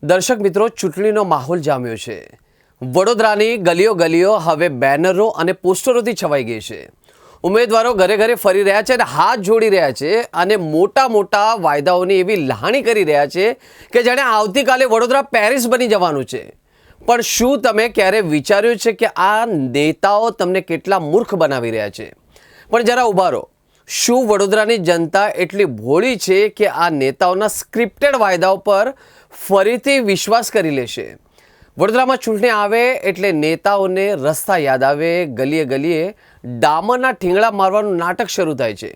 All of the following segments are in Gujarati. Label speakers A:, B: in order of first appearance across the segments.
A: દર્શક મિત્રો, ચૂંટણીનો માહોલ જામ્યો છે. વડોદરાની ગલીઓ ગલીઓ હવે બેનરો અને પોસ્ટરોથી છવાઈ ગઈ છે. ઉમેદવારો ઘરે ઘરે ફરી રહ્યા છે અને હાથ જોડી રહ્યા છે અને મોટા મોટા વાયદાઓની એવી લહાણી કરી રહ્યા છે કે જાણે આવતીકાલે વડોદરા પેરિસ બની જવાનું છે. પણ શું તમે ક્યારે વિચાર્યું છે કે આ નેતાઓ તમને કેટલા મૂર્ખ બનાવી રહ્યા છે? પણ જરા ઊભા રહો. શું વડોદરાની જનતા એટલી ભોળી છે કે આ નેતાઓના સ્ક્રિપ્ટેડ વાયદાઓ પર ફરીથી વિશ્વાસ કરી લેશે? વડોદરામાં ચૂંટણી આવે એટલે નેતાઓને રસ્તા યાદ આવે, ગલીએ ગલીએ ડામરના ઠીંગડા મારવાનું નાટક શરૂ થાય છે.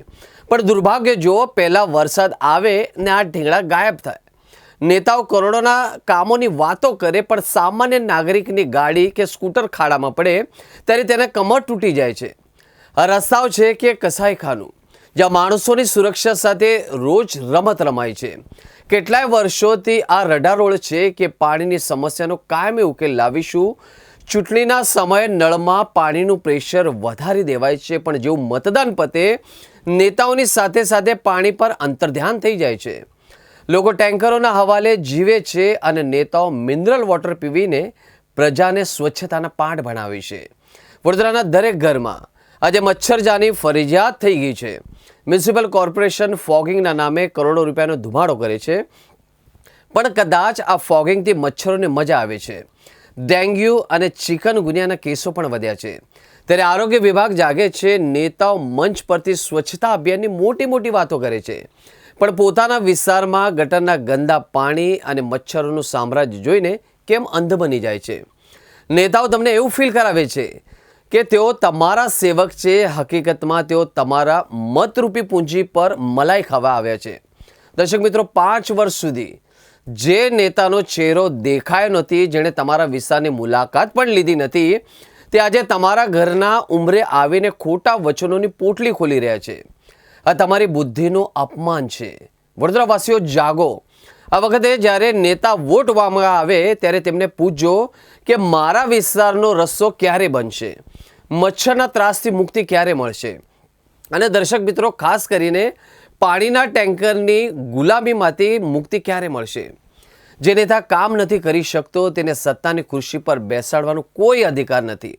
A: પણ દુર્ભાગ્ય જો પહેલાં વરસાદ આવે ને આ ઠીંગડા ગાયબ થાય. નેતાઓ કરોડોના કામોની વાતો કરે પણ સામાન્ય નાગરિકની ગાડી કે સ્કૂટર ખાડામાં પડે ત્યારે તેને કમર તૂટી જાય છે. આ રસ્તાઓ છે કે કસાઈખાનું, જ્યાં માણસોની સુરક્ષા સાથે રોજ રમત રમાય છે. કેટલાય વર્ષોથી આ રડારોળ છે કે પાણીની સમસ્યાનો કાયમી ઉકેલ લાવીશું. ચૂંટણીના સમયે નળમાં પાણીનું પ્રેશર વધારી દેવાય છે, પણ જેવું મતદાન પતે નેતાઓની સાથે સાથે પાણી પર અંતર્ધ્યાન થઈ જાય છે. લોકો ટેન્કરોના હવાલે જીવે છે અને નેતાઓ મિનરલ વોટર પીવીને પ્રજાને સ્વચ્છતાના પાઠ ભણાવે છે. વડોદરાના દરેક ઘરમાં આજે મચ્છરજાની ફરજિયાત થઈ ગઈ છે. મ્યુનિસિપલ કોર્પોરેશન ફોગિંગના નામે કરોડો રૂપિયાનો ધુમાડો કરે છે, પણ કદાચ આ ફોગિંગથી મચ્છરોને મજા આવે છે. ડેન્ગ્યુ અને ચિકનગુનિયાના કેસો પણ વધ્યા છે. ત્યારે આરોગ્ય વિભાગ જાગે છે. નેતાઓ મંચ પરથી સ્વચ્છતા અભિયાનની મોટી મોટી વાતો કરે છે, પણ પોતાના વિસ્તારમાં ગટરના ગંદા પાણી અને મચ્છરોનું સામ્રાજ્ય જોઈને કેમ અંધ બની જાય છે? નેતાઓ તમને એવું ફીલ કરાવે છે કે તેઓ તમારા સેવક છે. હકીકતમાં તેઓ તમારા મતરૂપી પૂંજી પર મલાઈ ખાવા આવ્યા છે. દર્શક મિત્રો, 5 વર્ષ સુધી જે નેતાનો ચહેરો દેખાયો નથી, જેણે તમારા વિસ્તારની મુલાકાત પણ લીધી નથી, તે આજે તમારા ઘરના ઉંમરે આવીને ખોટા વચનોની પોટલી ખોલી રહ્યા છે. આ તમારી બુદ્ધિનું અપમાન છે. વડોદરાવાસીઓ જાગો. આ વખતે જ્યારે નેતા વોટ માંગવા આવે ત્યારે તેમને પૂછજો કે મારા વિસ્તારનો રસ્તો ક્યારે બનશે, મચ્છરના ત્રાસથી મુક્તિ ક્યારે મળશે. અને દર્શક મિત્રો, ખાસ કરીને પાણીના ટેન્કરની ગુલામીમાંથી મુક્તિ ક્યારે મળશે? જે નેતા કામ નથી કરી શકતો તેને સત્તાની ખુરશી પર બેસાડવાનો કોઈ અધિકાર નથી.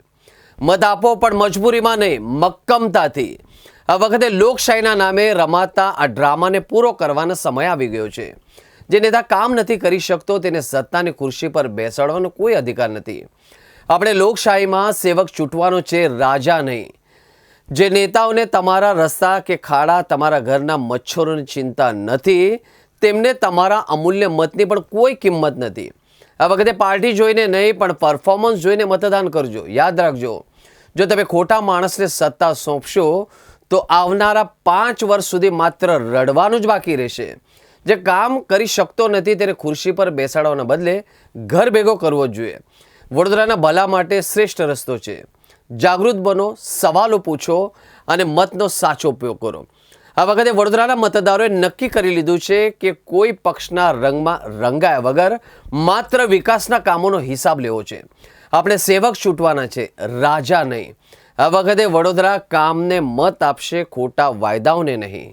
A: મત આપો, પણ મજબૂરીમાં નહીં, મક્કમતાથી. આ વખતે લોકશાહીના નામે રમાતા આ ડ્રામાને પૂરો કરવાનો સમય આવી ગયો છે. જે નેતા કામ નથી કરી શકતો તેને સત્તાની ખુરશી પર બેસાડવાનો કોઈ અધિકાર નથી. આપણે લોકશાહીમાં સેવક ચૂંટવાનો છે, રાજા નહીં. જે નેતાઓને તમારા રસ્તા કે ખાડા, તમારા ઘરના મચ્છરોની ચિંતા નથી, તેમને તમારા અમૂલ્ય મતની પણ કોઈ કિંમત નથી. આ વખતે પાર્ટી જોઈને નહીં, પણ પરફોર્મન્સ જોઈને મતદાન કરજો. યાદ રાખજો, જો તમે ખોટા માણસને સત્તા સોંપશો તો આવનારા 5 વર્ષ સુધી માત્ર રડવાનું જ બાકી રહેશે. જે કામ કરી શકતો નથી તેને ખુરશી પર બેસાડવાના બદલે ઘર ભેગો કરવો જ જોઈએ. વડોદરાના ભલા માટે શ્રેષ્ઠ રસ્તો છે. જાગૃત બનો, સવાલો પૂછો અને મતનો સાચો ઉપયોગ કરો. આ વખતે વડોદરાના મતદારોએ નક્કી કરી લીધું છે કે કોઈ પક્ષના રંગમાં રંગાયા વગર માત્ર વિકાસના કામોનો હિસાબ લેવો છે. આપણે સેવક ચૂંટવાના છે, રાજા નહીં. આ વખતે વડોદરા કામને મત આપશે, ખોટા વાયદાઓને નહીં.